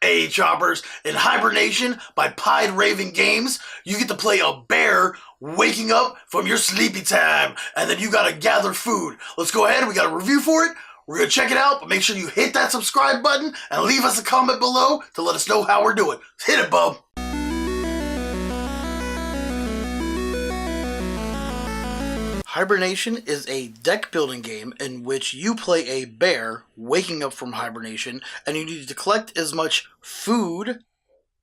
Hey choppers, in Hibernation by Pied Raven Games, you get to play a bear waking up from your sleepy time, and then you gotta gather food. Let's go ahead, we got a review for it. We're gonna check it out, but make sure you hit that subscribe button and leave us a comment below to let us know how we're doing. Hit it, bub. Hibernation is a deck building game in which you play a bear waking up from hibernation, and you need to collect as much food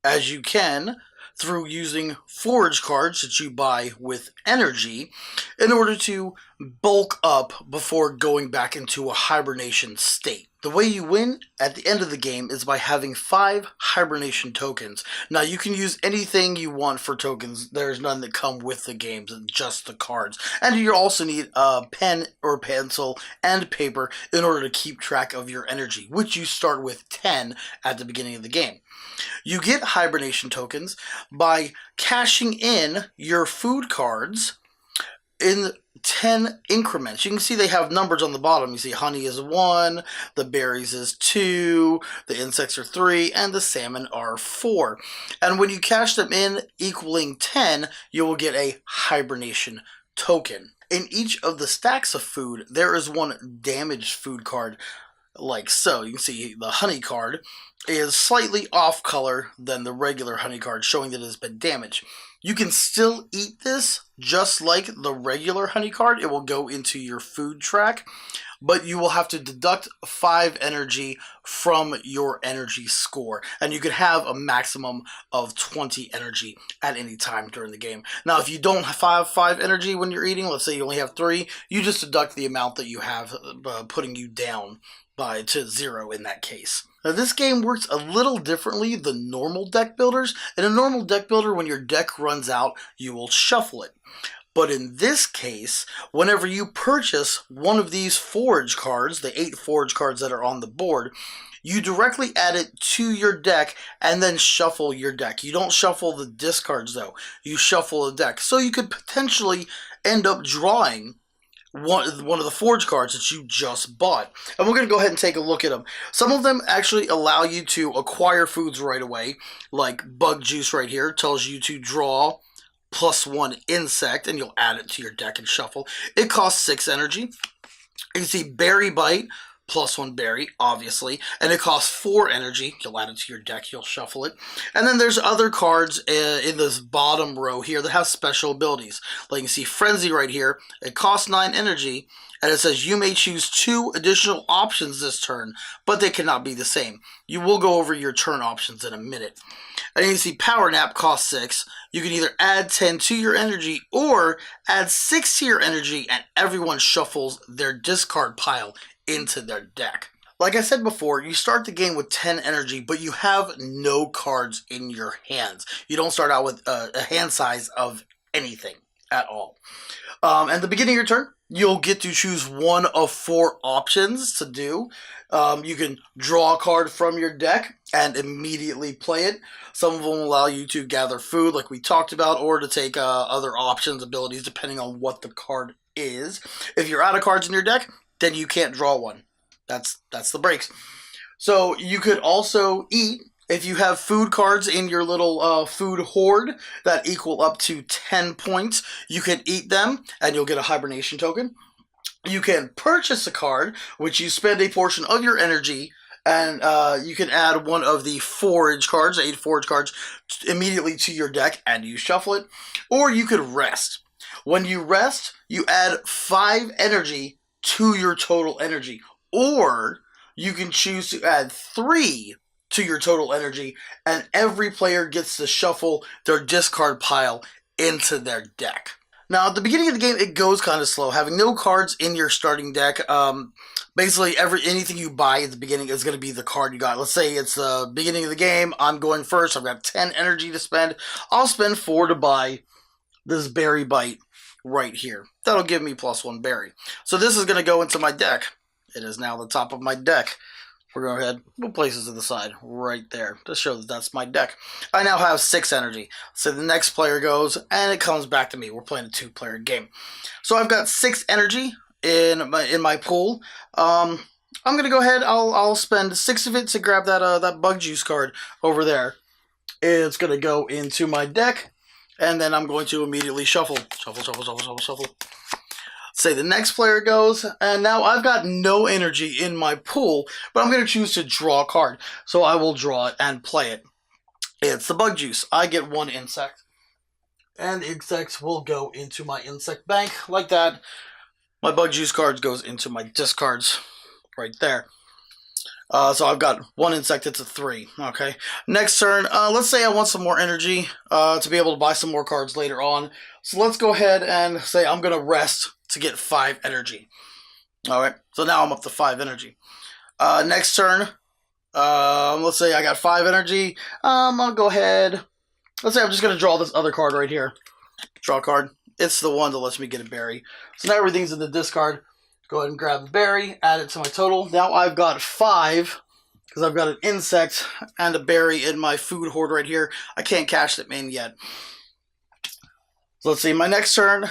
as you can through using forage cards that you buy with energy in order to bulk up before going back into a hibernation state. The way you win at the end of the game is by having 5 hibernation tokens. Now you can use anything you want for tokens. There's none that come with the games, just the cards. And you also need a pen or pencil and paper in order to keep track of your energy, which you start with 10 at the beginning of the game. You get hibernation tokens by cashing in your food cards in 10 increments. You can see they have numbers on the bottom. You see honey is 1, the berries is 2, the insects are 3, and the salmon are 4. And when you cash them in equaling 10, you will get a hibernation token. In each of the stacks of food, there is one damaged food card, like so. You can see the honey card is slightly off color than the regular honey card, showing that it has been damaged. You can still eat this just like the regular honey card. It will go into your food track, but you will have to deduct 5 energy from your energy score, and you can have a maximum of 20 energy at any time during the game. Now, if you don't have 5 energy when you're eating, let's say you only have 3, you just deduct the amount that you have, putting you down to 0 in that case. Now this game works a little differently than normal deck builders. In a normal deck builder, when your deck runs out, you will shuffle it. But in this case, whenever you purchase one of these forage cards, the 8 forage cards that are on the board, you directly add it to your deck and then shuffle your deck. You don't shuffle the discards though, you shuffle the deck. So you could potentially end up drawing one of the forage cards that you just bought. And we're going to go ahead and take a look at them. Some of them actually allow you to acquire foods right away, like bug juice right here tells you to draw +1 insect, and you'll add it to your deck and shuffle. It costs 6 energy. You can see berry bite, +1 berry, obviously, and it costs 4 energy. You'll add it to your deck, you'll shuffle it. And then there's other cards in this bottom row here that have special abilities. Like you can see Frenzy right here, it costs 9 energy, and it says you may choose 2 additional options this turn, but they cannot be the same. You will go over your turn options in a minute. And you can see Power Nap costs 6. You can either add 10 to your energy or add 6 to your energy, and everyone shuffles their discard pile into their deck. Like I said before, you start the game with 10 energy, but you have no cards in your hands. You don't start out with a hand size of anything at all. At the beginning of your turn, you'll get to choose one of 4 options to do. You can draw a card from your deck and immediately play it. Some of them allow you to gather food, like we talked about, or to take other options, abilities, depending on what the card is. If you're out of cards in your deck, then you can't draw one. That's the breaks. So you could also eat. If you have food cards in your little food hoard that equal up to 10 points, you can eat them and you'll get a hibernation token. You can purchase a card, which you spend a portion of your energy, and you can add one of the forage cards, 8 forage cards, immediately to your deck and you shuffle it. Or you could rest. When you rest, you add 5 energy to your total energy, or you can choose to add 3 to your total energy, and every player gets to shuffle their discard pile into their deck. Now, at the beginning of the game, it goes kind of slow. Having no cards in your starting deck, basically anything you buy at the beginning is going to be the card you got. Let's say it's the beginning of the game, I'm going first, I've got 10 energy to spend. I'll spend 4 to buy this berry bite right here. That'll give me +1 berry. So this is going to go into my deck. It is now the top of my deck. We're going to go ahead, we'll place it to the side right there to show that that's my deck. I now have 6 energy. So the next player goes and it comes back to me. We're playing a 2-player game. So I've got 6 energy in my pool. I'm gonna go ahead. I'll spend 6 of it to grab that bug juice card over there. It's gonna go into my deck, and then I'm going to immediately shuffle, shuffle, shuffle, shuffle, shuffle, shuffle. Say the next player goes, and now I've got no energy in my pool, but I'm gonna choose to draw a card. So I will draw it and play it. It's the bug juice. I get 1 insect, and insects will go into my insect bank like that. My bug juice cards goes into my discards right there. So I've got 1 insect, it's a 3. Okay. Next turn, let's say I want some more energy to be able to buy some more cards later on. So let's go ahead and say I'm going to rest to get 5 energy. Alright, so now I'm up to 5 energy. Next turn, let's say I got 5 energy. I'll go ahead. Let's say I'm just going to draw this other card right here. Draw a card. It's the one that lets me get a berry. So now everything's in the discard. Go ahead and grab the berry, add it to my total. Now I've got 5, because I've got an insect and a berry in my food hoard right here. I can't cash them in yet. So let's see, my next turn,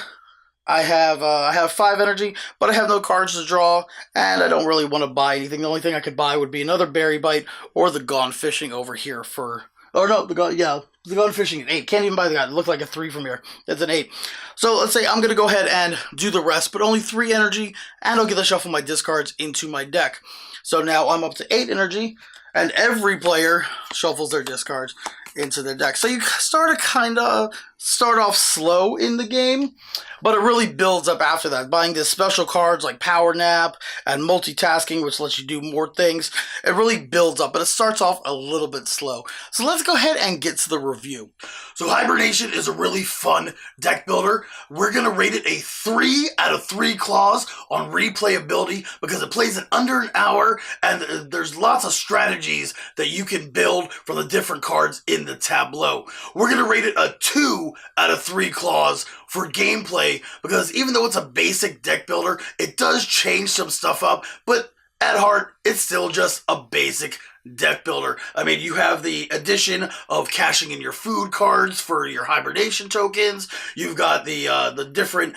I have 5 energy, but I have no cards to draw, and I don't really want to buy anything. The only thing I could buy would be another berry bite, or the gone fishing over here for... Or no, the gone fishing at 8. Can't even buy the guy. It looked like a 3 from here. It's an 8. So let's say I'm going to go ahead and do the rest, but only 3 energy, and I'll get to shuffle my discards into my deck. So now I'm up to 8 energy, and every player shuffles their discards into their deck. So you start off slow in the game, but it really builds up after that. Buying these special cards like Power Nap and Multitasking, which lets you do more things, it really builds up, but it starts off a little bit slow. So let's go ahead and get to the review. So Hibernation is a really fun deck builder. We're going to rate it a 3 out of 3 claws on replayability because it plays in under an hour, and there's lots of strategies that you can build from the different cards in the tableau. We're going to rate it a 2 out of 3 claws for gameplay because even though it's a basic deck builder, it does change some stuff up, but at heart, it's still just a basic deck builder. I mean, you have the addition of cashing in your food cards for your hibernation tokens. You've got the different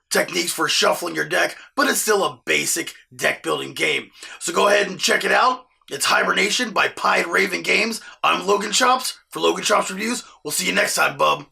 techniques for shuffling your deck, but it's still a basic deck building game. So go ahead and check it out. It's Hibernation by Pied Raven Games. I'm Logan Chops for Logan Chops Reviews. We'll see you next time, bub.